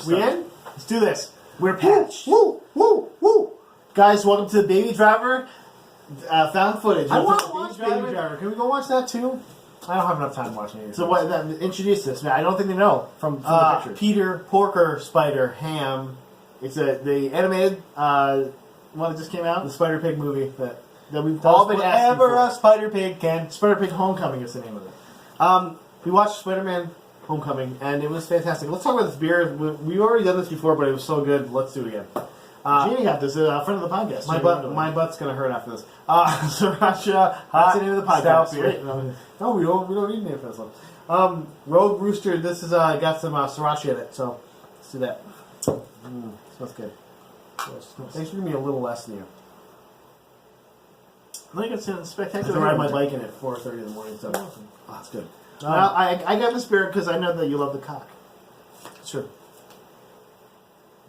We in? Let's do this. We're patched. Woo, woo, woo. Guys, welcome to the Baby Driver found footage. I want to watch Baby Driver. Can we go watch that too? I don't have enough time to watch it. So what? Introduce this, man. I don't think they know from the pictures. Peter, Porker, Spider, Ham. It's the animated one that just came out. The Spider Pig movie that we've all been asking for. Whatever a Spider Pig can. Spider Pig Homecoming is the name of it. We watched Spider-Man Homecoming, and it was fantastic. Let's talk about this beer. We've already done this before, but it was so good. Let's do it again. Jamie got this, friend of the podcast. My butt's gonna hurt after this. Sriracha. That's the name of the podcast. Beer. No, we don't need a name for this one. Rogue Rooster. This has got some sriracha in it, so let's do that. Smells good. Thanks for giving me a little less than you. I think it's spectacular. I ride my bike in at 4:30 in the morning, so that's good. I got this beer because I know that you love the cock. Sure.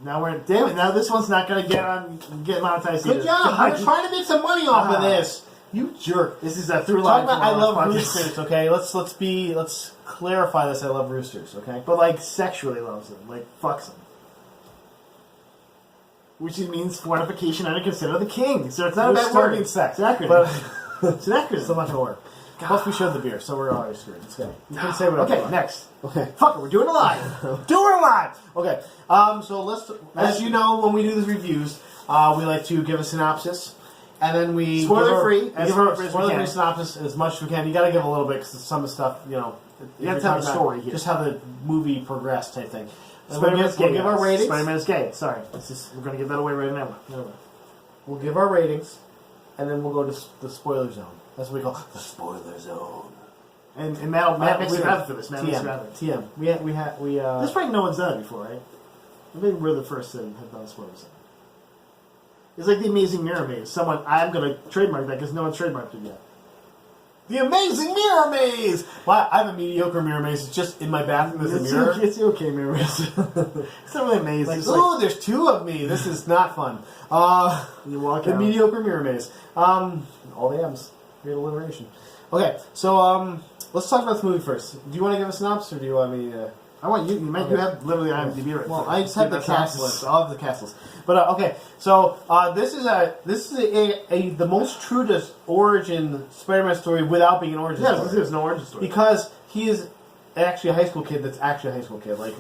Now damn it! Now this one's not gonna get monetized. Good either. job. I'm trying to make some money off of this. You jerk. This is a through line. I love roosters. Okay, let's clarify this. I love roosters. Okay, but like sexually loves them, like fucks them, which means fornication under consent of the king. So it's not a bad word. Sex. Exactly. But it's an acronym. Still not gonna work. Plus, we showed the beer, so we're already screwed. It's good. You can say whatever. Okay, next. Okay. Fuck it, we're doing it live. Doing it live! Okay, so let's... As you know, when we do these reviews, we like to give a synopsis, and then we... Spoiler-free. Give our spoiler-free synopsis as much as we can. You gotta give a little bit, because some of the stuff, you know... You have to tell the story here. Just how the movie progressed, type thing. Spider-Man's gay. We'll give our ratings. Spider-Man's gay. Sorry. We're going to give that away right now. We'll give our ratings, and then we'll go to the spoiler zone. That's what we call the spoiler zone. And Matt makes it happen for this. TM. We This probably no one's done it before, right? I think we're the first to have done spoiler zone. It's like the Amazing Mirror Maze. I'm going to trademark that because no one's trademarked it yet. The Amazing Mirror Maze! Well, I have a mediocre mirror maze. It's just in my bathroom. There's a mirror. It's the okay mirror maze. It's not really amazing. There's two of me. This is not fun. You walk the mediocre mirror maze. All the M's. Great alliteration. Okay, so let's talk about this movie first. Do you want to give a synopsis, or do you want me to... I want you. You have literally IMDb right. Well, I just have the cast list. I'll have the cast list. But okay, so this is the most true to origin Spider-Man story without being an origin story. Yeah, there's no origin story because he is actually a high school kid. That's actually a high school kid. Like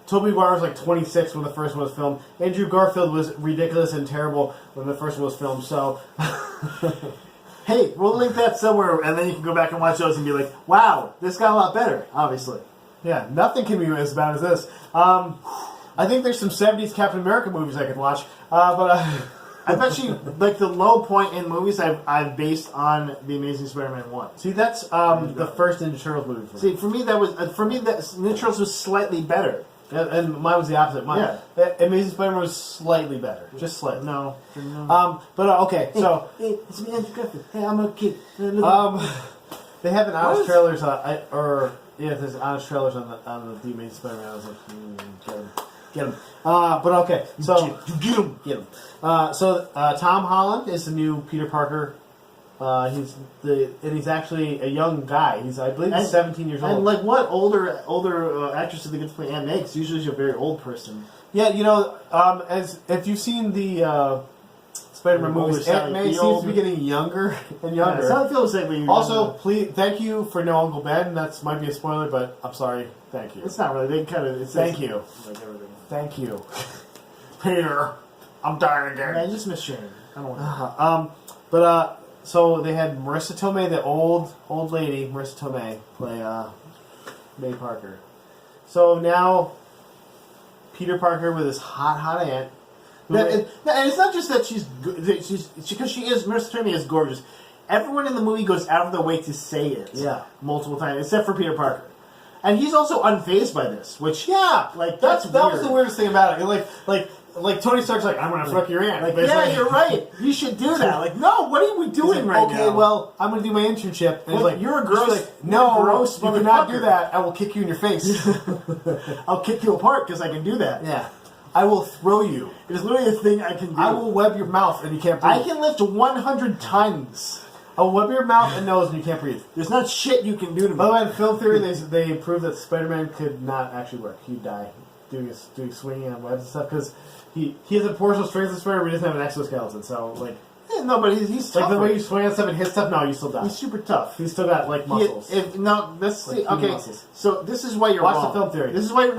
Tobey Maguire was like 26 when the first one was filmed. Andrew Garfield was ridiculous and terrible when the first one was filmed. So. Hey, we'll link that somewhere, and then you can go back and watch those and be like, "Wow, this got a lot better." Obviously. Yeah, nothing can be as bad as this. I think there's some 70s Captain America movies I could watch, but I bet you, like, the low point in movies I've based on The Amazing Spider-Man 1. See, that's the first Ninja Turtles movie for me. See, for me, Ninja Turtles was slightly better. And mine was the opposite. Amazing Spider-Man was slightly better. Just slightly. No. But, okay, so... Hey, it's me, Andrew Garfield. Hey, I'm a kid. They have an honest trailers, there's honest trailers on the Amazing Spider-Man. I was like, get him. But okay, so get him. So Tom Holland is the new Peter Parker. He's actually a young guy. I believe he's 17 years old. And like, what older actress do they get to play Aunt May? Because usually she's a very old person. Yeah, you know, as if you've seen the Spider-Man movies, Aunt May seems to be getting younger and younger. Yeah, it feels like also, please, thank you for No Uncle Ben. That might be a spoiler, but I'm sorry. Thank you. It's not really. They kind of. Thank you. Like everything. Thank you, Peter. I'm dying again. I just miss Sharon. I don't want to. So they had Marissa Tomei, the old lady, Marissa Tomei, play May Parker. So now Peter Parker with his hot aunt. And it's not just that she's because Marissa Tomei is gorgeous. Everyone in the movie goes out of their way to say it, multiple times, except for Peter Parker, and he's also unfazed by this. Which, that was the weirdest thing about it. Like Tony Stark's like, I'm gonna fuck your aunt. You're right. You should do that. Like, no, what are we doing right now? Okay, well, I'm gonna do my internship. And he's like, you're a gross. No, you cannot do that. I will kick you in your face. I'll kick you apart because I can do that. Yeah. I will throw you. It is literally a thing I can do. I will web your mouth and you can't breathe. I can lift 100 tons. I will web your mouth and nose and you can't breathe. There's not shit you can do to me. By the way, in film theory, they proved that Spider-Man could not actually work. He'd die. doing swinging on webs and stuff because he has a portion of strength of Spider, but he doesn't have an exoskeleton. So like. Yeah, no, but he's like tough. The way you swing on stuff and hit stuff, no, you still die. He's super tough. He's still got like muscles. Let's see. Okay, muscles. So this is why you're Watch wrong. the film theory. This is why you're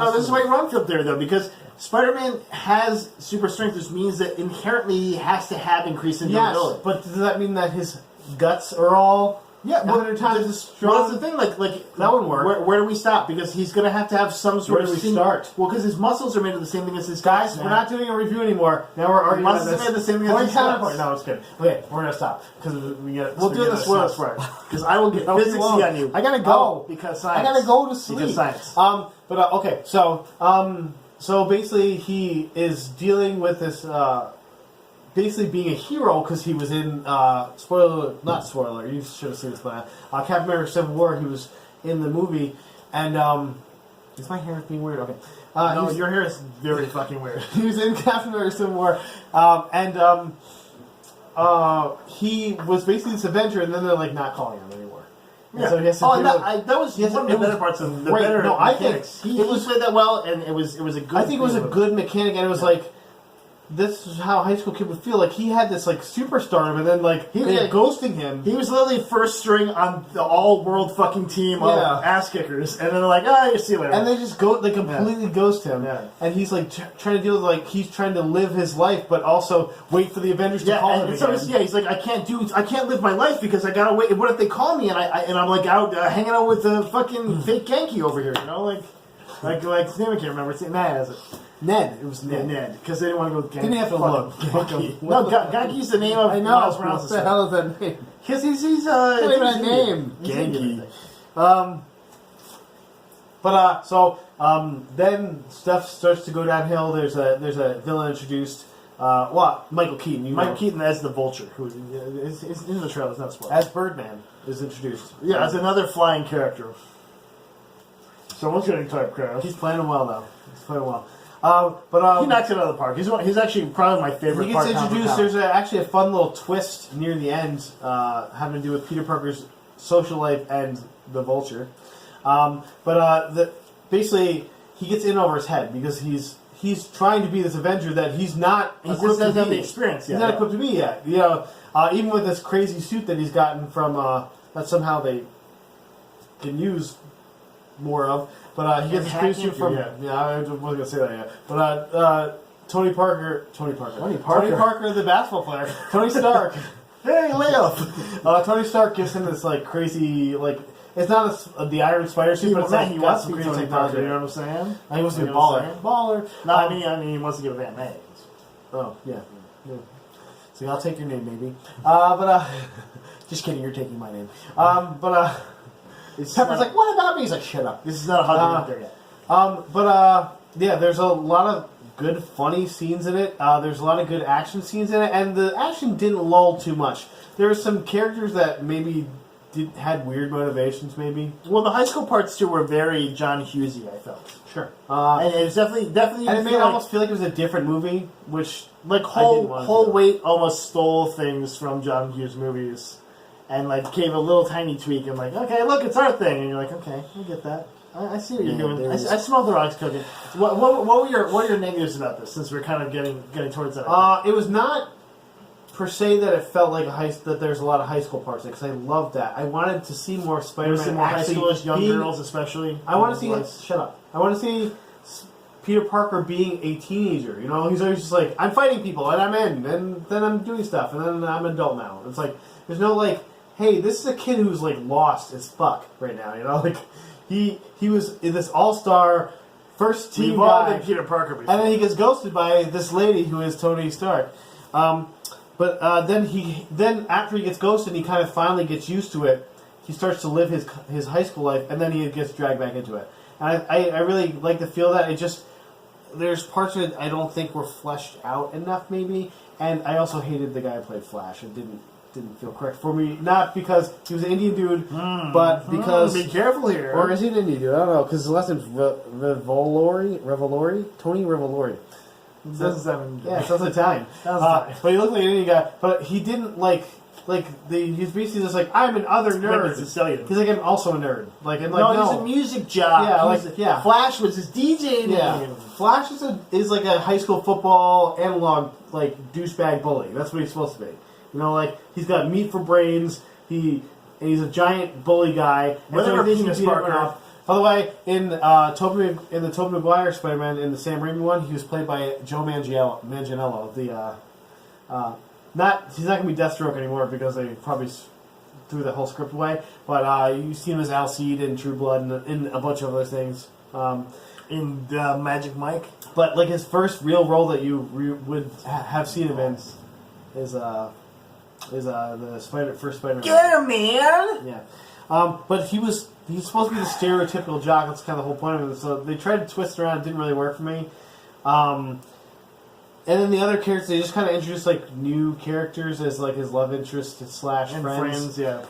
wrong film theory though, because Spider-Man has super strength, which means that inherently he has to have increased endurability. Yes, but does that mean that his guts are all 100 times as strong? Well, that's the thing. Like that wouldn't work. Where do we stop? Because he's going to have some sort of. Where do we start? Well, because his muscles are made of the same thing as his guys. We're not doing a review anymore. Now we're arguing about this. Muscles are made of the same thing as his guts. No, it's good. Okay, we're gonna stop because we get. We'll do the spoilers part because I will get physics on you. I gotta go because science. I gotta go to sleep. Because science. Okay. So basically, he is dealing with this. Basically being a hero because he was in not spoiler, you should have seen this by now. Captain America Civil War, he was in the movie, and is my hair being weird? Okay. No, your hair is very fucking weird. He was in Captain America Civil War, he was basically this Avenger, and then they're like not calling him anymore. And so he has to that was one of the better parts of the better mechanics. He played that well, and it was a good. I think it was a good mechanic, and it was like. This is how a high school kid would feel. Like, he had this, like, superstardom, and then, like, he was ghosting him. He was literally first string on the all-world fucking team of ass-kickers, and then they're like, you see you later. And they just they completely ghost him. Yeah. And he's, like, trying to deal with, like, he's trying to live his life, but also wait for the Avengers to call him again. He's like, I can't live my life because I gotta wait. What if they call me, and I'm, like, out hanging out with the fucking fake Genki over here, you know? Like his name I can't remember. It's Ned, is it? Ned. It was Ned. Ned. Because they didn't want to go with Genki. Didn't have to look. Genki. No, Genki's the name of Miles Morales. What the hell is that name? Because he's not even a name. Genki. Then stuff starts to go downhill. There's a villain introduced. Michael Keaton. Michael Keaton as the Vulture, who is in the trailer. It's not spoiled. As Birdman is introduced. Yeah, as another flying character. Someone's getting type crash. He's playing well though. He's playing well. He knocks it out of the park. He's actually probably my favorite part. He gets introduced. There's actually a fun little twist near the end having to do with Peter Parker's social life and the Vulture. Basically, he gets in over his head because he's trying to be this Avenger that he's not. He just doesn't have the experience yet. He's not equipped to be yet. You know, even with this crazy suit that he's gotten from that somehow they can use more of. But he gets his crazy suit from. I wasn't gonna say that yet. But Tony Parker, the basketball player, Tony Stark. Hey, layup! Tony Stark gives him this like crazy like. It's not the Iron Spider suit, but it's like he wants to be Tony Parker. You know what I'm saying? He wants to be a baller. No, I mean he wants to give Aunt May. Oh yeah. So I'll take your name, maybe. Just kidding. You're taking my name. Pepper's like, what about me? He's like, shut up. This is not a hug out there yet. Yeah, there's a lot of good, funny scenes in it. There's a lot of good action scenes in it, and the action didn't lull too much. There were some characters that maybe had weird motivations, maybe. Well, the high school parts too were very John Hughesy, I felt. Sure. And it was definitely. And it made it almost feel like it was a different movie, which whole weight almost stole things from John Hughes movies. And like gave a little tiny tweak and like, okay, look, it's our thing, and you're like, okay, I get that. I see what you're doing. I smell the rocks cooking. What were your negatives about this? Since we're kind of getting towards that. It was not per se that it felt like that there's a lot of high school parts because I loved that. I wanted to see more Spider-Man. More high schoolers, young girls especially. I want to see. Shut up. I want to see Peter Parker being a teenager. You know, he's always just like, I'm fighting people and I'm in, and then I'm doing stuff, and then I'm an adult now. It's like there's no like. Hey, this is a kid who's like lost as fuck right now, you know? Like he was this all-star first team guy, Peter Parker before. and then he gets ghosted by this lady who is Tony Stark. Then after he gets ghosted, he kind of finally gets used to it. He starts to live his high school life, and then he gets dragged back into it. And I really like to feel that. It just there's parts of it I don't think were fleshed out enough, maybe. And I also hated the guy who played Flash. It didn't feel correct for me. Not because he was an Indian dude, but because... Be careful here. Or is he an Indian dude? I don't know, because his last name's Revolori? Tony Revolori. It doesn't sound... Yeah, it sounds Italian. But he looked like an Indian guy. But he didn't, he's basically just like, I'm an other nerd. He's like, I'm also a nerd. Like, and like, no, he's a music jock. Yeah, Flash was his DJ name. Yeah. Flash is like a high school football analog, like douchebag bully. That's what he's supposed to be. You know, like he's got meat for brains. He's a giant bully guy. Whatever penis Parker. By the way, in the Tobey Maguire Spider-Man, in the Sam Raimi one, he was played by Joe Manganiello. He's not gonna be Deathstroke anymore because they probably threw the whole script away. But you see him as Alcide in True Blood and in a bunch of other things. In Magic Mike. But like his first real role that you would have seen him in is the first Spider-Man. Get him, man! Yeah. But he's supposed to be the stereotypical jock. That's kind of the whole point of it. So they tried to twist it around. It didn't really work for me. And then the other characters, they just kind of introduced like new characters as like his love interest / friends. Yeah.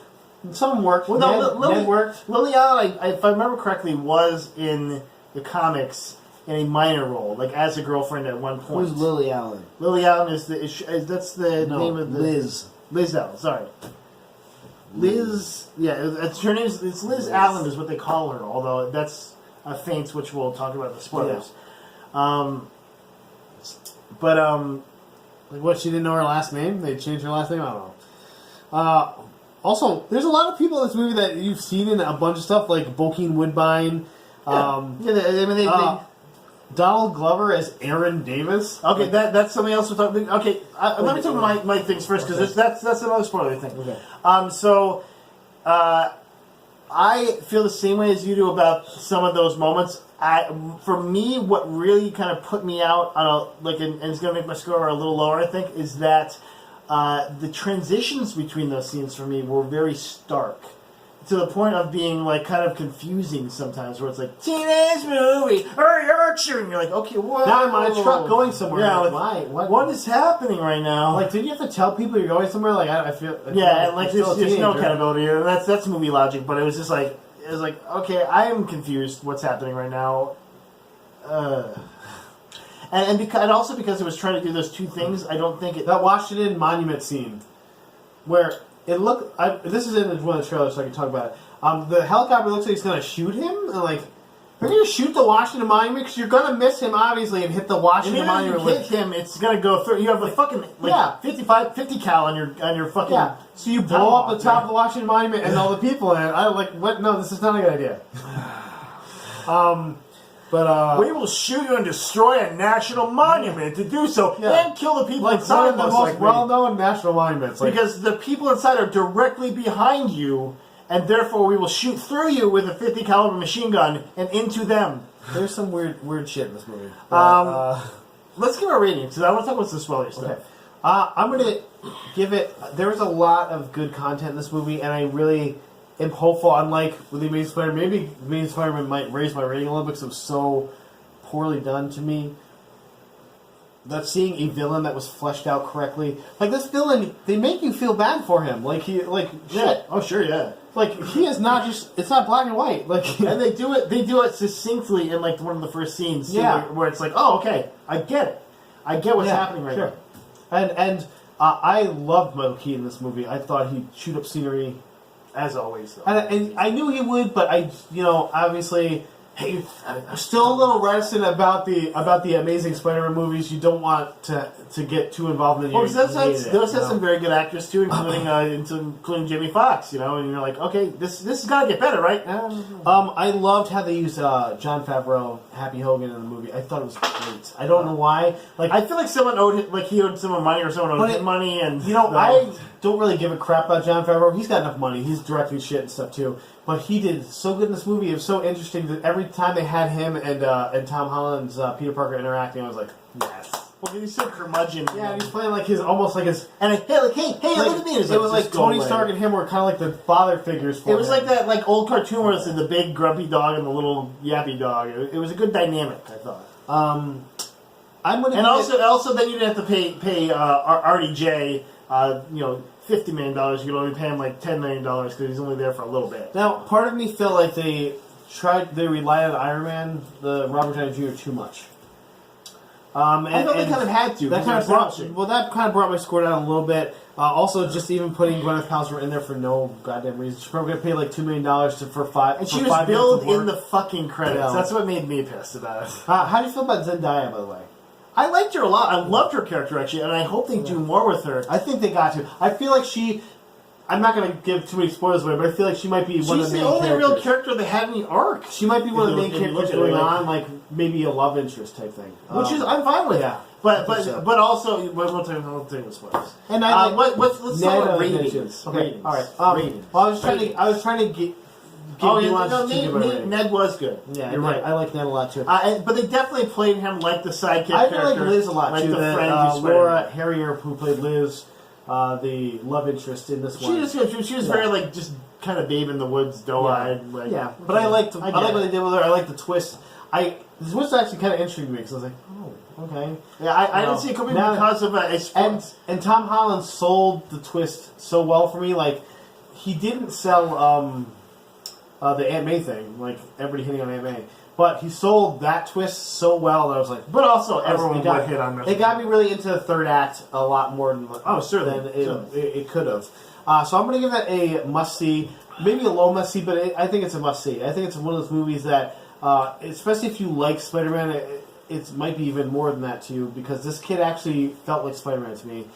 Some of them worked. Well, Ned worked. Lily Allen, if I remember correctly, was in the comics in a minor role, like as a girlfriend at one point. Who's Lily Allen? Lily Allen that's the name of the Liz Allen. Sorry. Liz, it's her name. It's Liz Allen is what they call her. Although that's a feint, which we'll talk about in the spoilers. Yeah. Like what? She didn't know her last name. They changed her last name. I don't know. Also, there's a lot of people in this movie that you've seen in a bunch of stuff, like Bokeem Woodbine. Donald Glover as Aaron Davis. Okay, that's something else we're talking about. Okay, let me talk about my things first, because that's another spoiler thing. Okay. I feel the same way as you do about some of those moments. For me, what really kind of put me out on and it's going to make my score a little lower, I think, is that the transitions between those scenes for me were very stark. To the point of being like kind of confusing sometimes, where it's like teenage movie, hurry action. You're like, okay, whoa. Now I'm on a truck going somewhere. Yeah, like, why? What is happening right now? Like, did you have to tell people you're going somewhere? Like, I feel. And like there's no accountability, and that's movie logic. But it was just like okay, I am confused. What's happening right now? And also because it was trying to do those two things, I don't think that Washington Monument scene where. It looked. This is in one of the trailers, so I can talk about it. The helicopter looks like it's going to shoot him. And like, you're going to shoot the Washington Monument because you're going to miss him, obviously, and hit the Washington Monument. If you hit him, it's going to go through. You have a fucking 50 cal on your fucking. Yeah. So you blow up the top of the Washington Monument and all the people in it. I'm like, what? No, this is not a good idea. We will shoot you and destroy a national monument to do so, and kill the people inside. One of the most well-known national monuments, because the people inside are directly behind you, and therefore we will shoot through you with a 50 caliber machine gun and into them. There's some weird shit in this movie. Let's give our rating because I want to talk about the spoiler stuff. Okay. I'm going to give it. There's a lot of good content in this movie, and I really. I'm hopeful, unlike with the Amazing Spider-Man, maybe Amazing Spider-Man might raise my rating a little bit because it was so poorly done to me. That seeing a villain that was fleshed out correctly, like this villain, they make you feel bad for him. Like shit. Oh sure, yeah. Like he is not just. It's not black and white. Like and they do it succinctly in like one of the first scenes. Too, where it's like, oh okay, I get it. I get what's happening right now. And I loved Michael Keaton in this movie. I thought he'd shoot up scenery. As always, though. And I knew he would, but obviously, hey, I'm still a little reticent about the Amazing Spider-Man movies. You don't want to get too involved in it. Those have some very good actors too, including Jamie Foxx. And you're like, okay, this has got to get better, right? I loved how they used Jon Favreau, Happy Hogan in the movie. I thought it was great. I don't know why. Like I feel like someone he owed someone money, or someone owed him money, and I don't really give a crap about Jon Favreau. He's got enough money. He's directing shit and stuff too. But he did so good in this movie. It was so interesting that every time they had him and Tom Holland's Peter Parker interacting, I was like, yes. Well, he's so curmudgeon. Yeah, and he's playing like his almost like his. And hey, look at me. It was like Tony Stark and him were kind of like the father figures for him. It was like that old cartoon where it's the big grumpy dog and the little yappy dog. It was a good dynamic, I thought. Also then you didn't have to pay RDJ $50 million. You could only pay him like $10 million because he's only there for a little bit. Now, part of me felt like they relied on Iron Man, the Robert Downey Jr. too much. I thought they kind of had to. That kind of brought my score down a little bit. Also, just even putting Gwyneth Paltrow in there for no goddamn reason. She's probably going to pay like $2 million for 5 And she was billed in the fucking credits. Yeah. That's what made me pissed about it. How do you feel about Zendaya, by the way? I liked her a lot. I loved her character, actually, and I hope they do more with her. I think they got to. I feel like she... I'm not going to give too many spoilers away, but I feel like she might be one of the main characters. She's the only real character that had any arc. She might be one of the main characters going on, like maybe a love interest type thing. Which is, I'm fine with. Yeah. But also, we'll take the spoilers. And let's talk about ratings. Okay, all right. Ratings. Well, I was trying to get... Ned was good. Yeah, you're right. I like Ned a lot too. But they definitely played him like the sidekick character. I like Liz a lot like too. The friend Laura Harrier, who played Liz, the love interest in this one. She was very like just kind of babe in the woods, doe-eyed. Yeah, like, but I liked what they did with her. I liked the twist. The twist actually kind of intrigued me because I was like, oh, okay. Yeah, I didn't see it coming because of and Tom Holland sold the twist so well for me. Like he didn't sell the Aunt May thing, like everybody hitting on Aunt May. But he sold that twist so well that I was like... But also, everyone would hit on it. It got me really into the third act a lot more than it could have. So I'm going to give that a must-see. Maybe a low must-see, but I think it's a must-see. I think it's one of those movies that, especially if you like Spider-Man, it might be even more than that to you, because this kid actually felt like Spider-Man to me.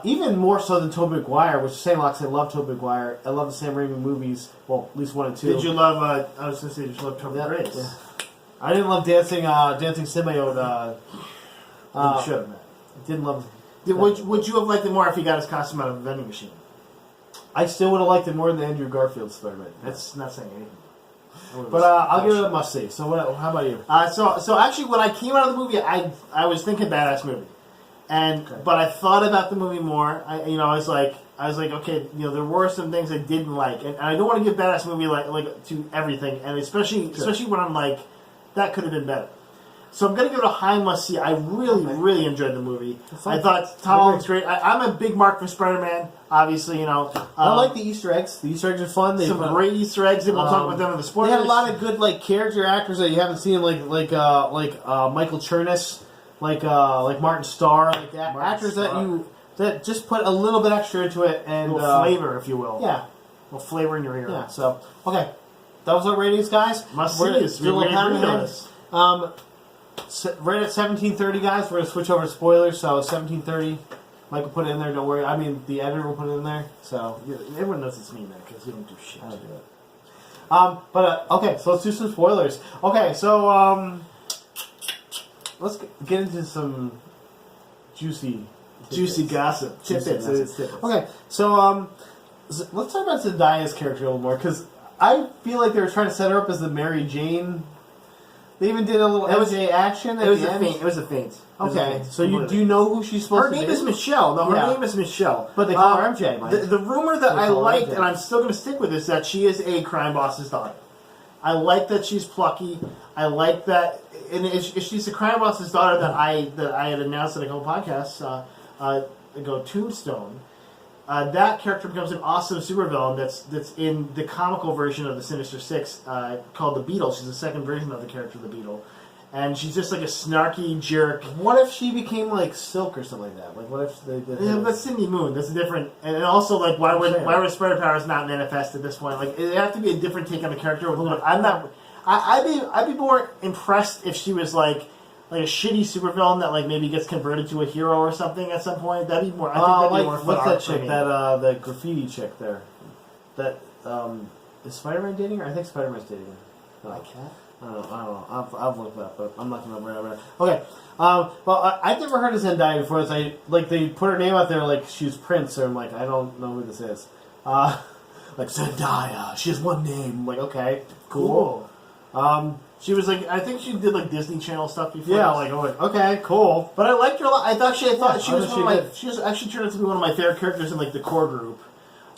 Even more so than Tobey Maguire, which is saying a lot because I love Tobey Maguire. I love the Sam Raimi movies. Well, at least 1 and 2. Did you love, I was going to say, did you love Topher Grace? Yeah. I didn't love Dancing Symbiote. You should have. Didn't love... Would you have liked it more if he got his costume out of a vending machine? I still would have liked it more than Andrew Garfield Spider-Man. That's not saying anything. But I'll give it a must-see. So how about you? So actually, when I came out of the movie, I was thinking badass movie. But I thought about the movie more. I was like, okay, there were some things I didn't like, and I don't want to give badass movie like to everything, and especially when I'm like, that could have been better. So I'm gonna give it a high must see. I really enjoyed the movie. I thought Tom Holland's great. I'm a big mark for Spider-Man. Obviously, I like the Easter eggs. The Easter eggs are fun. Some great Easter eggs, and we'll talk about them in the spoilers. They had a lot of good character actors that you haven't seen, like Michael Chernus. Like Martin Starr, actors that just put a little bit extra into it and a little flavor, if you will. Yeah, a little flavor in your ear. Yeah. So okay, that was our ratings, guys. Must see this. Right at 17:30, guys. We're gonna switch over to spoilers. So 17:30. Michael put it in there. Don't worry. I mean, the editor will put it in there. So everyone knows it's me, man, because we don't do shit. I don't do it. Okay, so let's do some spoilers. Okay, so let's get into some juicy gossip. Tidbits. Okay, so let's talk about Zendaya's character a little more, because I feel like they were trying to set her up as the Mary Jane. They even did a little MJ action at the end. It was a feint. Okay, so do you know who she's supposed to be? Her name is Michelle. No, her name is Michelle. But they call her MJ, Mike. The rumor that I liked, and I'm still going to stick with, is that she is a crime boss's daughter. I like that she's plucky. I like that, and if she's a crime boss's daughter that I had announced in a couple podcasts ago, Tombstone. That character becomes an awesome supervillain that's in the comical version of the Sinister Six called the Beetle. She's the second version of the character, the Beetle. And she's just like a snarky jerk. What if she became like Silk or something like that? Like, what if they did? Yeah, that's Cindy Moon. That's a different. And also, like, why would spider powers not manifest at this point? Like, it have to be a different take on the character. I'm not. I'd be more impressed if she was like a shitty supervillain that like maybe gets converted to a hero or something at some point. That'd be more. I think that'd be more fun. What's that chick? That graffiti chick there. That is Spider-Man dating her? I think Spider-Man's dating her. Like cat. I don't know. I've looked that, but I'm not going to remember. Okay. Well, I've never heard of Zendaya before. They put her name out there like she's Prince, or I'm like, I don't know who this is. Like Zendaya, she has one name. I'm like, okay, cool. She was like, I think she did like Disney Channel stuff before. Yeah, like, okay, cool. But I liked her a lot. I thought she was actually turned out to be one of my favorite characters in like the core group.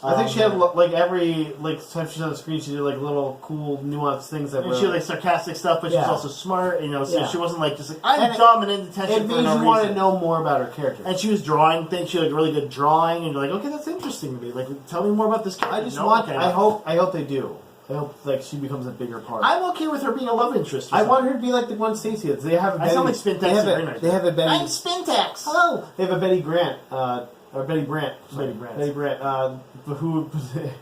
I think she had like every time she's on the screen, she did like little cool nuanced things that were. She had like sarcastic stuff, but she was also smart. So she wasn't like just like I'm dumb and in detention. It made you want to know more about her character. And she was drawing things. She had like really good drawing, and you're like, okay, that's interesting to me. Like, tell me more about this character. I hope they do. I hope like she becomes a bigger part. I'm okay with her being a love interest. I want her to be like the Gwen Stacy is. They have a Betty. I sound like Spintax. They have a Betty. I'm Spintax. Hello. They have a Betty Grant. Or Betty Brant. Betty Brant. Who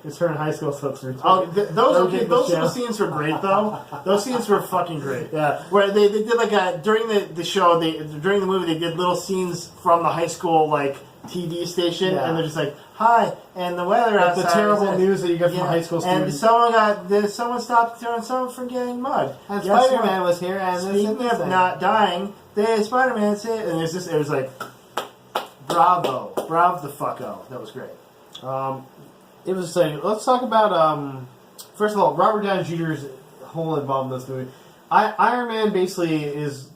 is her in high school? So it's those little scenes were great, though. Those scenes were fucking great. Yeah. Where they did like during the show, during the movie, they did little scenes from the high school like TV station, and they're just like, "Hi," and the weather outside. The terrible news that you get from high school students. And someone stopped someone from getting mugged. And Spider-Man was here, and speaking of not dying, Spider-Man said, and it was like, bravo the fucko. That was great. It was saying, let's talk about, first of all, Robert Downey Jr.'s whole involvement in this movie. Iron Man basically is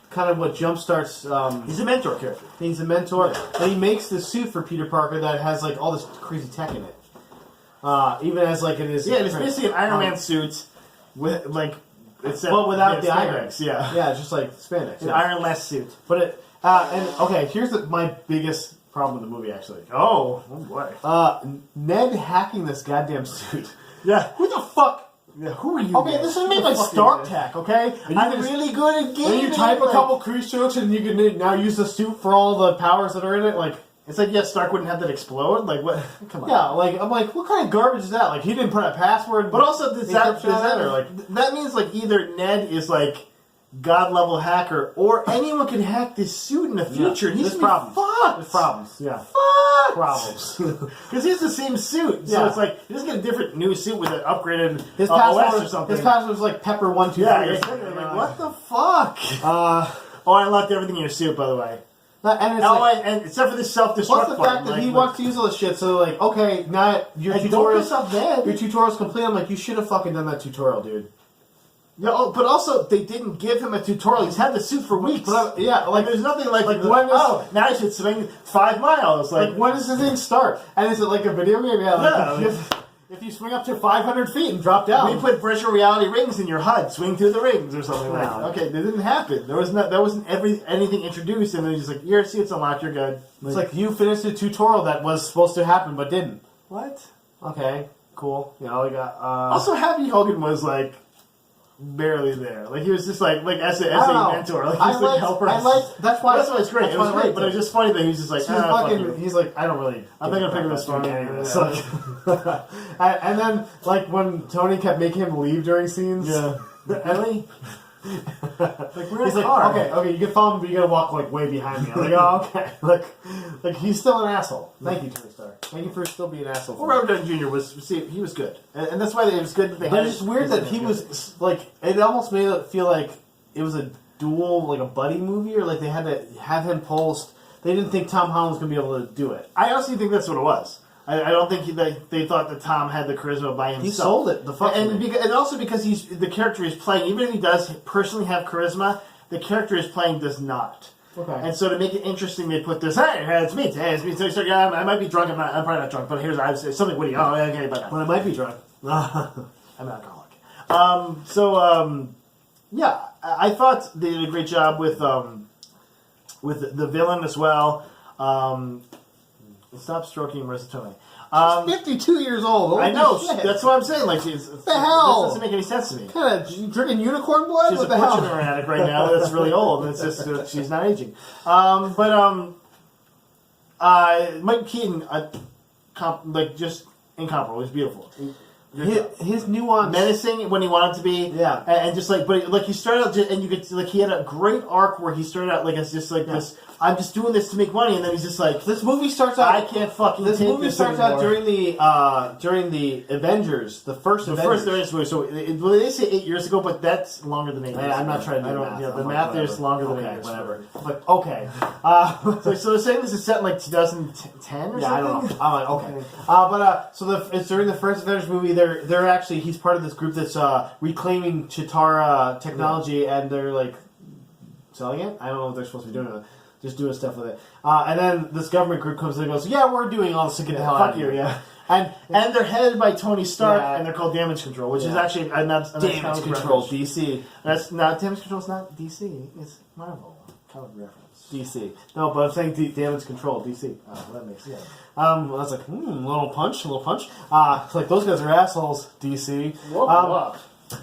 kind of what jumpstarts... he's a mentor character. He's a mentor. Yeah. And he makes this suit for Peter Parker that has, like, all this crazy tech in it. Even as, like, it is... Yeah, it's basically an Iron Man suit with, like... But without the iron. Yeah. Yeah, it's just like spandex. An iron-less suit. But it... here's my biggest problem with the movie, actually. Oh boy. Ned hacking this goddamn suit. Yeah. Who the fuck? Yeah, who are you? Okay, this is made by StarTech, okay? I'm really good at gaming. And you type a couple crease strokes and you can now use the suit for all the powers that are in it, like... It's like, Stark wouldn't have that explode? Like, what? Come on. Yeah, like, I'm like, what kind of garbage is that? Like, he didn't put a password... But also, that means, like, either Ned is, like... God-level hacker, or anyone can hack this suit in the future. Yeah. There's problems. There's problems. Yeah. Fucked. Problems. Because he has the same suit, so it's like he doesn't get a different new suit with an upgraded his OS or something. His password was like Pepper 1 2 3. Like, what the fuck? I locked everything in your suit, by the way. And except for this self-destruct part. Plus the fact that he wants to use all this shit, so like, okay, now your tutorial's complete. I'm like, you should have fucking done that tutorial, dude. Yeah, but also they didn't give him a tutorial. He's had the suit for weeks. There's nothing like now I should swing 5 miles. Like when does the thing start? And is it like a video game? Yeah. If you swing up to 500 feet and drop down, we put virtual reality rings in your HUD. Swing through the rings or something like that. Okay, that didn't happen. There wasn't anything introduced, and then he's just like, your seat's unlocked. You're good. It's like you finished a tutorial that was supposed to happen but didn't. What? Okay, cool. We got. Also, Happy Hogan was like. Barely there. Like he was just like as a mentor. Like he's like helper. That's why it's great. It was great, but it was just funny that he was just like he's like, I don't really. I'm not gonna pick up his phone anyway. And then like when Tony kept making him leave during scenes. Yeah. Really? Like we're in a car. Okay, you can follow him, but you gotta walk like way behind me. I'm like, oh, okay. Like he's still an asshole. Thank you, Tony Stark. Thank you for still being an asshole. Well, Robert Downey Jr. he was good, and that's why it was good that they. But it's weird that he was like. It almost made it feel like it was a dual, like a buddy movie, or like they had to have him post. They didn't think Tom Holland was gonna be able to do it. I honestly think that's what it was. I don't think they thought that Tom had the charisma by himself. He sold it. And also because the character he's playing, even if he does personally have charisma, the character he's playing does not. Okay. And so to make it interesting, they put this. Hey, it's me. So I might be drunk. I'm probably not drunk, but here's something witty. Oh, okay, but I might be drunk. I'm an alcoholic. I thought they did a great job with the villain as well. Stop stroking Marissa Tomei. She's 52 years old. Holy I know. Shit. That's what I'm saying. Like, what the hell? This doesn't make any sense to me. Kind of drinking unicorn blood? She's what a the hell? fortune addict right now. That's really old. It's just she's not aging. Mike Keaton, just incomparable. He's beautiful. His nuance, menacing when he wanted to be, and just but he started out, and you could he had a great arc where he started out as just this. I'm just doing this to make money, and then he's just like, this movie starts out. I can't fucking. This take movie this starts anymore. out during the Avengers, the first Avengers movie. So they say 8 years ago, but that's longer than 8 years. I'm not trying to do math. Yeah, the math is longer than 8 years. Whatever. But okay. So they're saying this is set in 2010 or something. Yeah, I don't know. I'm like, okay. It's during the first Avengers movie. They're actually he's part of this group that's reclaiming Chitara technology, and they're like selling it. I don't know what they're supposed to be doing with it. Just doing stuff with it. And then this government group comes in and goes, yeah, we're doing all this to get the hell out of here. Yeah. And they're headed by Tony Stark, and they're called Damage Control, which is actually not Damage Control, DC. That's not Damage Control. It's not DC. It's Marvel. Comic reference. DC. No, but I'm saying damage control. DC. Oh, that makes sense. I was like, little punch. It's like, those guys are assholes, DC.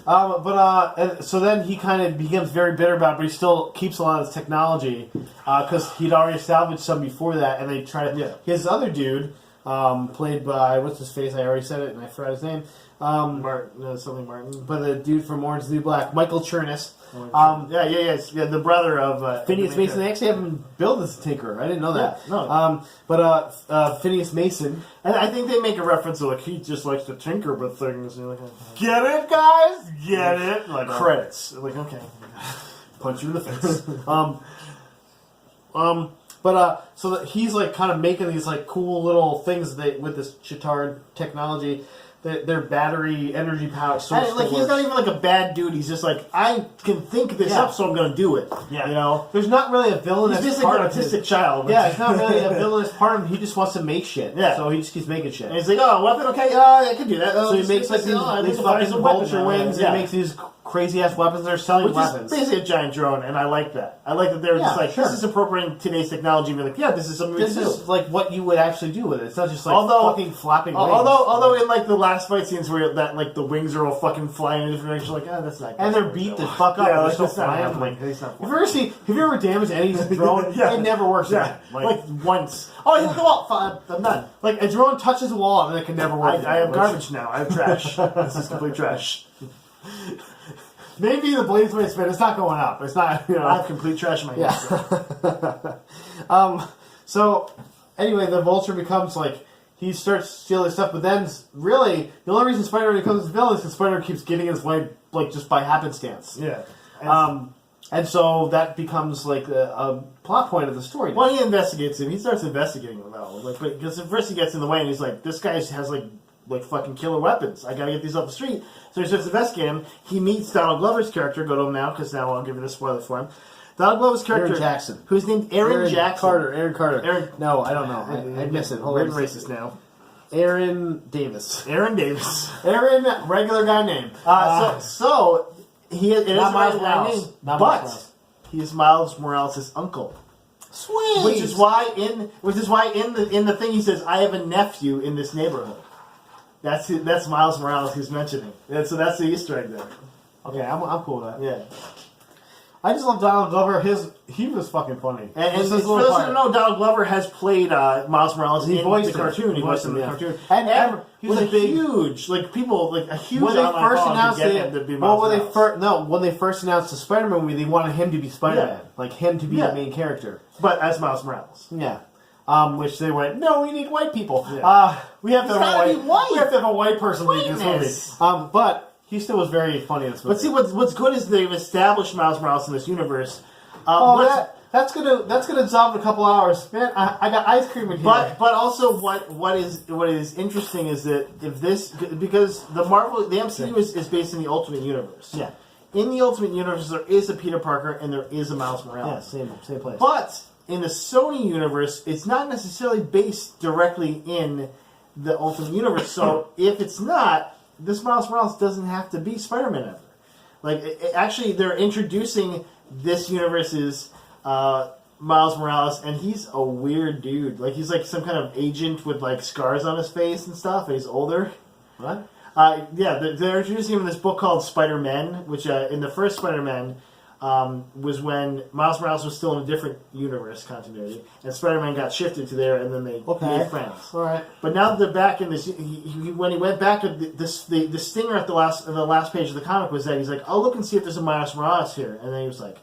And so then he kind of becomes very bitter about it, but he still keeps a lot of his technology because he'd already salvaged some before that, and they try to... Yeah. His other dude, played by... What's his face? I already said it, and I forgot his name. Something Martin. But the dude from Orange is the New Black, Michael Chernus. Yeah, the brother of... Phineas Mason. They actually have him build this Tinker. I didn't know that. Yeah, no. Phineas Mason... And I think they make a reference to, like, he just likes to tinker with things. And you're like, get it, guys? Get it? Like, credits. Like, okay. Punch you in the face. So that he's, like, kind of making these, like, cool little things with this Chitauri technology. Their battery energy power source. And, like, he's not even like a bad dude. He's just like, I can think this up, so I'm going to do it. Yeah, you know, there's not really a villainous he's just part like an autistic child. Yeah, it's not really a villainous part of him. He just wants to make shit. Yeah, so he just keeps making shit. And he's like, oh, weapon, okay, I can do that. So he makes like these fucking vulture wings. And he makes these crazy ass weapons. They're selling weapons. Is basically a giant drone, and I like that. I like that they're just like, this is appropriating today's technology. And be like, yeah, this is something we can do. This is like what you would actually do with it. It's not just like fucking flapping wings. Although in like the last fight scenes where that like the wings are all fucking flying in different directions, like, that's not good. And they're beat the fuck up. Yeah, like, that's not flying. Have you ever damaged any drone? It never works. Yeah, like once. Oh, you go up. I'm done. Like a drone touches a wall and it can never work. I have garbage now. I have trash. This is complete trash. Maybe the blades may spin. It's not going up. It's not. I have complete trash in my hands. So anyway, the vulture becomes like. He starts stealing stuff, but then really the only reason Spider-Man becomes a villain is because Spider-Man keeps getting his way, like, just by happenstance. Yeah. And so that becomes like a plot point of the story. Well, he investigates him. He starts investigating him though, like, because at first he gets in the way and he's like, "This guy has like fucking killer weapons. I gotta get these off the street." So he starts investigating him. He meets Donald Glover's character. Go to him now, because now I'll give you the spoiler for him. Donald Glover's character, Aaron Jackson, who's named Aaron Jackson. Aaron Carter. No, I don't know. I miss it. We're racist now. Aaron Davis. Aaron, regular guy name. So he it not is Miles a Morales. name, but he's Miles Morales' uncle. Sweet. Which is why in the thing he says, "I have a nephew in this neighborhood." That's Miles Morales he's mentioning. So that's the Easter egg there. Okay, I'm cool with that. Yeah. I just love Donald Glover. He was fucking funny. And for those who don't know, Donald Glover has played Miles Morales in the cartoon. He voiced him in the cartoon. And he was huge, like people, like a huge. When they first announced when they first announced the Spider-Man movie, they wanted him to be Spider-Man, like him to be the main character, but as Miles Morales. Yeah. Which they went, no, we need white people. Yeah. We have to have a white person lead this movie. But he still was very funny in this movie. But see, what's good is they've established Miles Morales in this universe. That's gonna dissolve in a couple hours, man. I got ice cream in here. But also what is interesting is that if this, because the MCU is based in the Ultimate Universe. Yeah. In the Ultimate Universe, there is a Peter Parker and there is a Miles Morales. Yeah, same place. But in the Sony universe, it's not necessarily based directly in the Ultimate Universe. So if it's not, this Miles Morales doesn't have to be Spider-Man ever. Like, actually, they're introducing this universe's Miles Morales, and he's a weird dude. Like, he's like some kind of agent with like scars on his face and stuff, and he's older. What? Yeah, they're introducing him in this book called Spider-Man, which in the first Spider-Man was when Miles Morales was still in a different universe continuity, and Spider-Man got shifted to there, and then they made friends. All right. But now they're back in this. When he went back, the stinger at the last page of the comic was that he's like, "I'll look and see if there's a Miles Morales here," and then he was like,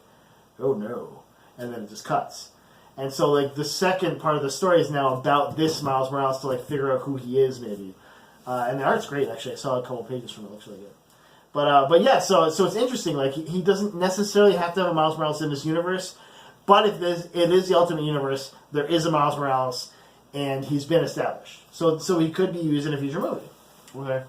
"Oh no," and then it just cuts. And so, like, the second part of the story is now about this Miles Morales to like figure out who he is, maybe. And the art's great, actually. I saw a couple pages from it. It looks really good. But yeah, so it's interesting. Like, he doesn't necessarily have to have a Miles Morales in this universe, but if it is the Ultimate Universe, there is a Miles Morales, and he's been established. So he could be used in a future movie. Okay.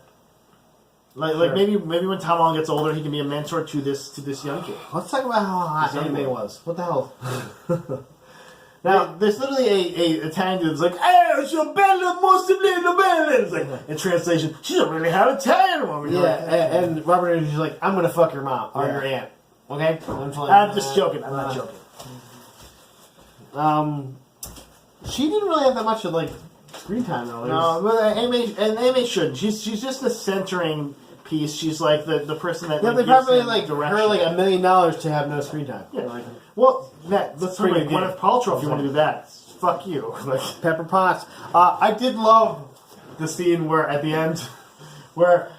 Like maybe when Tom Holland gets older, he can be a mentor to this young kid. Let's talk about how hot anime was. What the hell? Now, there's literally a Italian dude that's like, "Hey, she's bella, mostly bella." It's like, in translation, she's a really hot Italian woman. Yeah, and Robert is like, "I'm gonna fuck your mom or your aunt." Okay? I'm just joking. I'm not joking. She didn't really have that much of, like, screen time, though. No, but Amy shouldn't. She's just the centering piece. She's like the person that. Yeah, they probably like direction. Her like $1 million to have no screen time. Yeah. Like, well, Matt, let's talk about Gwyneth Paltrow if you want to do that. Fuck you. Like, Pepper Potts. I did love the scene where at the end where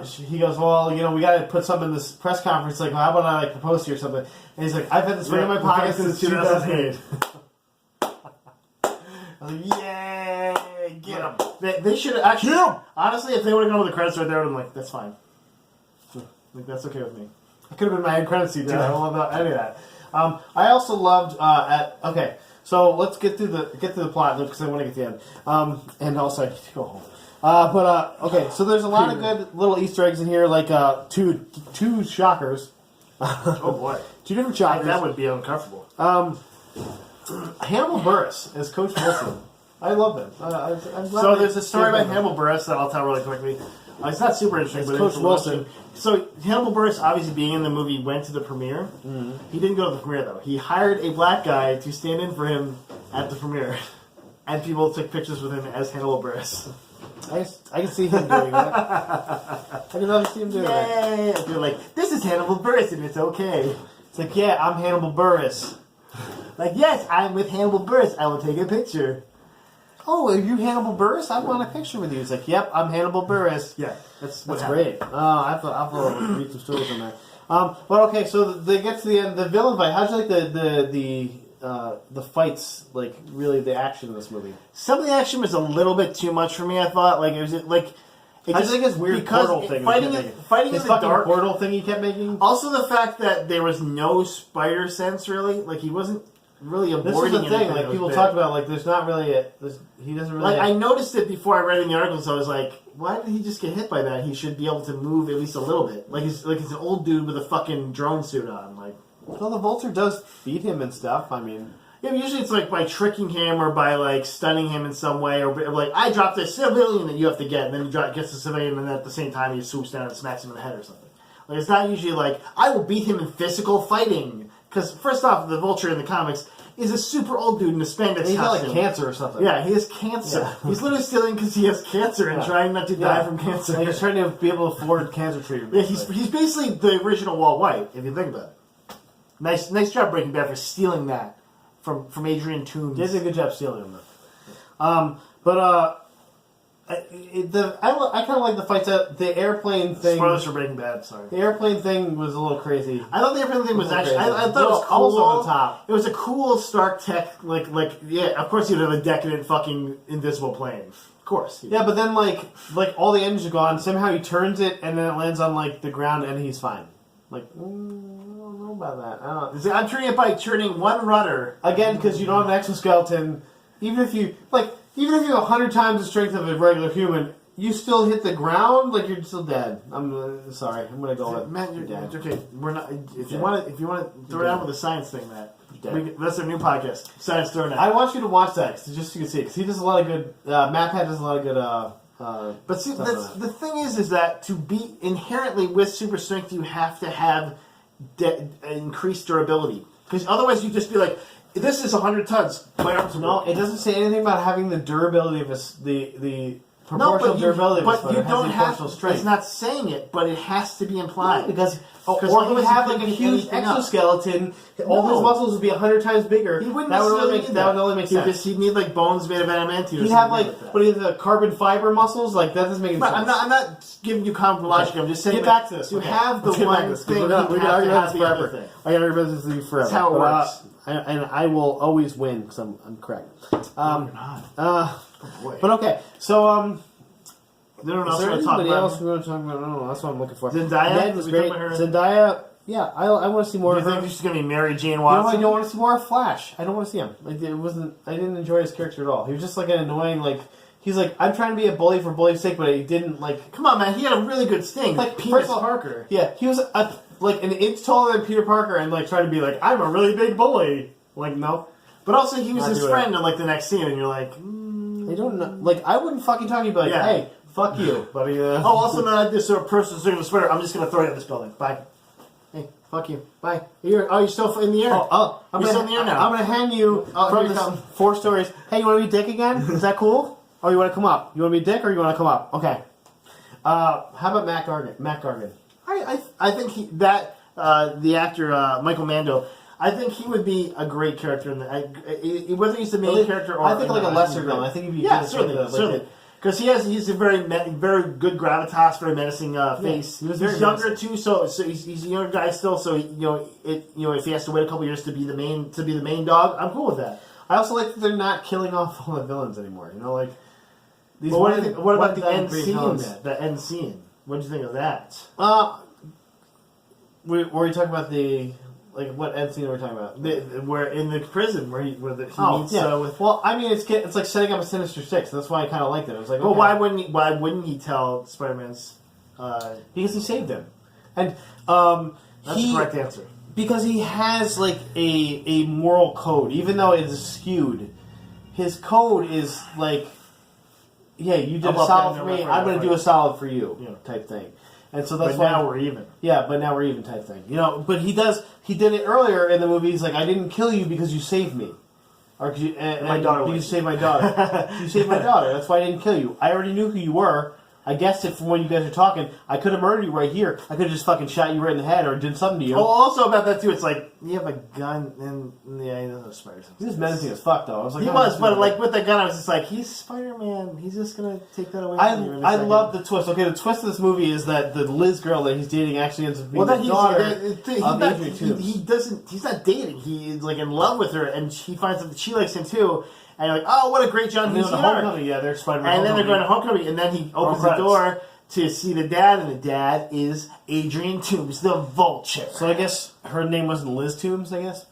he goes, well, you know, we got to put something in this press conference. Like, well, how about I like propose to you or something? And he's like, I've had this ring in my pocket since 2008. I was like, yay, get him. They should actually. Honestly, if they would have gone with the credits right there, I'm like, that's fine. Like, that's okay with me. It could have been my end credit scene too. I don't love any of that. I also loved okay. So let's get through the plot because I want to get to the end. And also I need to go home. Okay, so there's a lot of good little Easter eggs in here, like two shockers. Oh boy, 2 different shockers. That would be uncomfortable. Hannibal Buress as Coach Wilson. I love him. So there's a story about Hannibal Buress that I'll tell really quickly. It's not super interesting, but Coach Wilson. So Hannibal Buress, obviously being in the movie, went to the premiere. Mm-hmm. He didn't go to the premiere though. He hired a black guy to stand in for him at the premiere, and people took pictures with him as Hannibal Buress. I can see him doing that. I can love to see him doing that. Yeah, they're like, this is Hannibal Buress, and it's okay. It's like, yeah, I'm Hannibal Buress. Like, yes, I'm with Hannibal Buress. I will take a picture. Oh, are you Hannibal Buress? I want a picture with you. It's like, yep, I'm Hannibal Buress. Yeah, that's great. I have to read some stories on that. But okay, so they get to the end. The villain fight. How'd you like the fights? Like, really, the action in this movie. Some of the action was a little bit too much for me. I thought, like, it was like. I just think it's weird portal thing. Fighting in the dark portal thing he kept making. Also, the fact that there was no spider sense, really, like he wasn't really avoiding. This is the thing. Like people talk about, like there's not really he doesn't really. Like I noticed it before I read in the articles. I was like, why did he just get hit by that? He should be able to move at least a little bit. Like he's an old dude with a fucking drone suit on. Like, well, the vulture does feed him and stuff. I mean. Yeah, usually it's like by tricking him or by like stunning him in some way, or like I dropped a civilian that you have to get, and then he gets the civilian, and then at the same time he swoops down and smacks him in the head or something. Like it's not usually like I will beat him in physical fighting, because first off, the Vulture in the comics is a super old dude in a spandex costume. He's got like cancer or something. Yeah, he has cancer. Yeah. He's literally stealing because he has cancer and trying not to die from cancer. Like he's trying to be able to afford cancer treatment. Yeah, he's basically the original Walt White, if you think about it. Nice job, Breaking Bad, for stealing that. From Adrian Toomes. They did a good job stealing him, though. I kind of like the fights. The airplane thing. Spoilers for Breaking Bad. Sorry. The airplane thing was a little crazy. I thought the airplane thing was actually. I thought it was cool. On the top. It was a cool Stark Tech. Like yeah. Of course, you'd have a decadent fucking invisible plane. Of course. Yeah, but then like all the engines are gone. Somehow he turns it and then it lands on like the ground and he's fine. Like. About that. I'm turning it by turning one rudder again because you don't have an exoskeleton. Even if you have 100 times the strength of a regular human, you still hit the ground like you're still dead. I'm sorry. I'm gonna go with Matt. You're dead. Okay, we're not. If you want to throw it out with the science thing, Matt. That's our new podcast. Science thrown out. I want you to watch that just so you can see it because he does a lot of good. MatPat does a lot of good. But see, the thing is that to be inherently with super strength, you have to have increased durability, because otherwise you just be like, this is 100 tons. My arms are no. It doesn't say anything about having the durability of the proportional durability. But you don't have strength. It's not saying it, but it has to be implied because or he would have like a huge exoskeleton. All his muscles would be 100 times bigger. He wouldn't. That would only make sense. He'd need like bones made of adamantium. He'd have but he has the carbon fiber muscles. Like that doesn't make any sense. I'm not giving you common logic. I'm just saying. Get back to this. You have the one thing. We're going to have this forever. I got to remember this thing forever. That's how it works. And I will always win because I'm correct. You're not. Boy. But okay, so Is there anybody else we want to talk about? No, that's what I'm looking for. Zendaya? Ned was great. Zendaya, yeah, I want to see more of her. Do you think she's going to be Mary Jane Watson? No, I don't want to see more of Flash. I don't want to see him. Like, I didn't enjoy his character at all. He was just like an annoying, like, he's like, I'm trying to be a bully for bully's sake, but he didn't, like... Come on, man, he had a really good sting. Like, Penis Parker. Yeah, he was, like, an inch taller than Peter Parker and, like, trying to be like, I'm a really big bully. Like, no. But also, he was his friend in, like, the next scene, and you're like... I don't know. Like, I wouldn't fucking talk to you, but like, hey... Fuck you, buddy. Also, man, I just sort of person sitting in the sweater. I'm just going to throw you out this building. Bye. Hey, fuck Fuck you. Bye. You're still in the air. You're still in the air now. I'm going to hang you from the 4 stories. Hey, you want to be dick again? Is that cool? Or you want to come up? You want to be dick or you want to come up? Okay. How about Matt Gargan? I think the actor Michael Mando. I think he would be a great character in whether he's the main character or I think like a lesser villain. I think he'd be certainly. Because he's a very good gravitas, very menacing face. He was he's younger too, so he's a younger guy still. So if he has to wait a couple years to be the main dog, I'm cool with that. I also like that they're not killing off all the villains anymore. These. What about the end scenes? The end scene. What do you think of that? Were you talking about the? Like, what end scene are we talking about? We're in the prison where he meets with... Well, I mean, it's like setting up a Sinister Six. That's why I kind of liked it. I was like, well, okay. Why wouldn't he tell Spider-Man's... because he saved him. And that's the correct answer. Because he has, like, a moral code. Even though it is skewed, his code is, like, yeah, you did a solid for me, I'm going to do a solid for you, type thing. And so that's why now we're even. Yeah, but now we're even type thing. But he did it earlier in the movie. He's like, I didn't kill you because you saved me. Or because you saved my daughter. You saved my daughter. That's why I didn't kill you. I already knew who you were. I guessed it from when you guys were talking. I could have murdered you right here. I could have just fucking shot you right in the head or did something to you. Oh, also about that too, it's like, you have a gun and he doesn't Spider-Man. He was menacing as fuck though. I was like, he was, but like with the gun, I was just like, he's Spider-Man. He's just gonna take that away from you. I love the twist. Okay, the twist of this movie is that the Liz girl that he's dating actually ends up being the daughter of Adrian Toomes. He's not dating. He's like in love with her, and he finds out that she likes him too. And you're like, oh, what a great John Hughes arc. Yeah, they're Spider-Man. And then they're going to Homecoming, and then he opens the door to see the dad, and the dad is Adrian Toomes, the Vulture. So I guess her name wasn't Liz Toomes, I guess?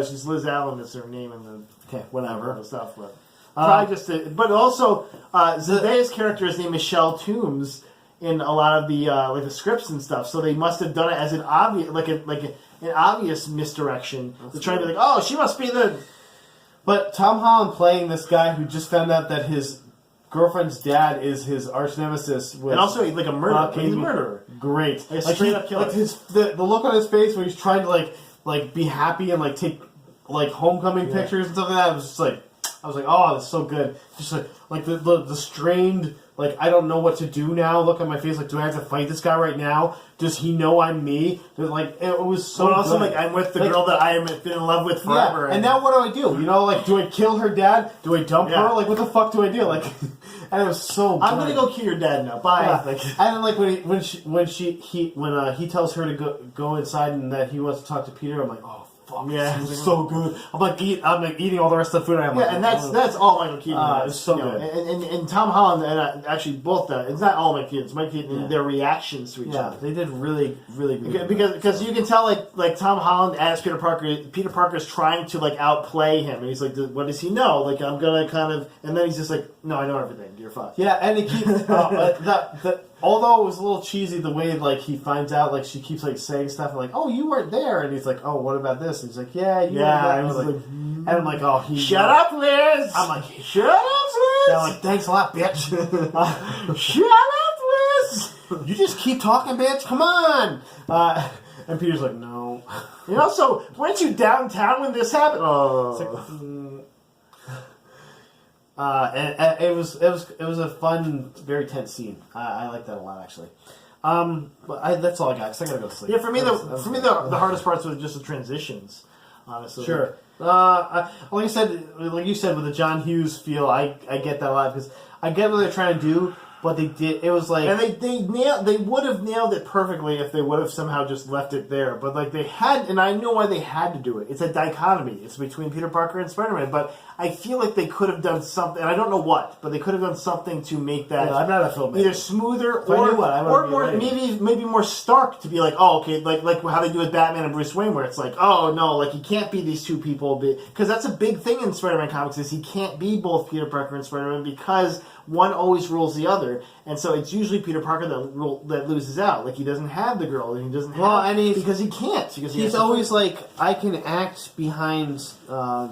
She's Liz Allen is her name in the whatever stuff, but probably but also Zendaya's character is named Michelle Toomes in a lot of the the scripts and stuff. So they must have done it as an obvious an obvious misdirection to try to be like, oh, she must be the. But Tom Holland playing this guy who just found out that his girlfriend's dad is his arch nemesis, and also like a murderer. He's a murderer. Great, like straight up killer. Like the look on his face when he's trying to like be happy and like take like homecoming pictures and stuff like that. I was like, oh, that's so good. Just like the strained, like, I don't know what to do now. Look at my face. Like, do I have to fight this guy right now? Does he know I'm me? Like, it was so. But also, like, I'm with the girl that I am been in love with forever. Yeah. And now what do I do? Like, do I kill her dad? Do I dump her? Like, what the fuck do I do? Like, and it was so. I'm gonna go kill your dad now. Bye. Yeah. Like, and then, like, when he tells her to go inside and that he wants to talk to Peter, I'm like, oh. Fuck, yeah, it's so good. I'm like eating all the rest of the food. And that's all Michael Keaton. It's so good. And Tom Holland and actually both it's not all Mike Keaton. It's Mike Keaton and their reactions to each other. They did really really good. Because you can tell like Tom Holland as Peter Parker. Peter Parker's trying to like outplay him, and he's like, what does he know? Like I'm gonna kind of, and then he's just like, no, I know everything. You're fucked. Yeah, and it keeps although it was a little cheesy the way like he finds out, like she keeps like saying stuff and like, oh, you weren't there, and he's like, oh, what about this? And he's like, yeah, you weren't there. And I'm like, oh, shut up, Liz. I'm like, shut up, Liz. And I'm like, thanks a lot, bitch. Shut up, Liz. You just keep talking, bitch. Come on. And Peter's like, no. So weren't you downtown when this happened? Oh. And it was a fun, very tense scene. I like that a lot, actually. But that's all I got. Cause I gotta go to sleep. Yeah, for me, the hardest parts were just the transitions. Honestly, sure. Like you said, with the John Hughes feel, I get that a lot because I get what they're trying to do. But they did. It was like, and they would have nailed it perfectly if they would have somehow just left it there. But like they had, and I know why they had to do it. It's a dichotomy. It's between Peter Parker and Spider-Man. But I feel like they could have done something. And I don't know what, but they could have done something to make that. I'm not a filmmaker. Either smoother or more maybe more stark to be like, oh, okay, like how they do with Batman and Bruce Wayne, where it's like, oh no, like he can't be these two people, because that's a big thing in Spider-Man comics is he can't be both Peter Parker and Spider-Man because one always rules the other, and so it's usually Peter Parker that loses out. Like he doesn't have the girl, and he doesn't have because he can't. Because he's always like, I can act behind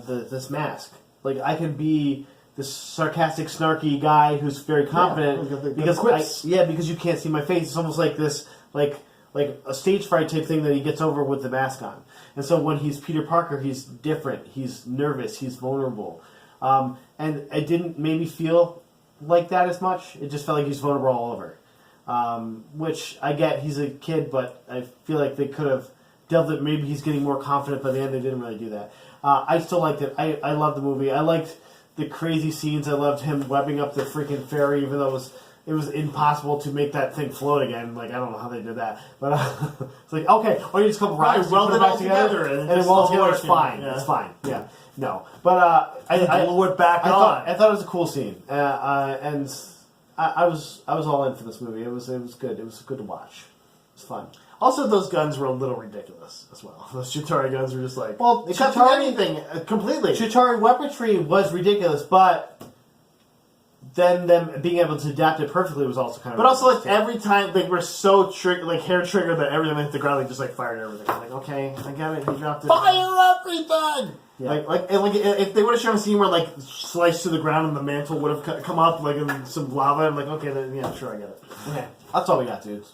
this mask. Like I can be this sarcastic, snarky guy who's very confident because you can't see my face. It's almost like this, like like a stage fright type thing that he gets over with the mask on. And so when he's Peter Parker, he's different. He's nervous. He's vulnerable. And it didn't maybe feel like that as much. It just felt like he's vulnerable all over. Which I get, he's a kid, but I feel like they could have dealt it. Maybe he's getting more confident by the end. They didn't really do that. I still liked it. I loved the movie. I liked the crazy scenes. I loved him webbing up the freaking ferry, even though it was impossible to make that thing float again. Like, I don't know how they did that. But it's like, okay, or you just come rocks, weld put it all together, and then weld together, it's fine. Yeah. It's fine. Yeah. No. But I blew it back on. I thought it was a cool scene. And I was all in for this movie. It was good. It was good to watch. It was fun. Also, those guns were a little ridiculous as well. Those Chitauri guns were just like... Well, they cut through anything completely. Chitauri weaponry was ridiculous, but then them being able to adapt it perfectly was also kind of... But also, like, every time they were so hair triggered that every time they hit the ground, they just, like, fired everything. I'm like, okay, I get it. He dropped it. Fire everything! Yeah. Like if they would have shown a scene where, like, sliced to the ground and the mantle would have come up, like, in some lava, I'm like, okay, then, yeah, sure, I get it. Okay. That's all we got, dudes.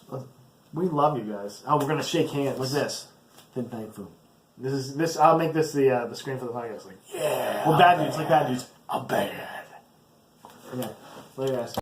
We love you guys. Oh, we're gonna shake hands. What's this? Been thankful. This. I'll make this the screen for the podcast. Like, yeah. well, bad dudes, like bad dudes. I'm bad. Okay. Later, guys.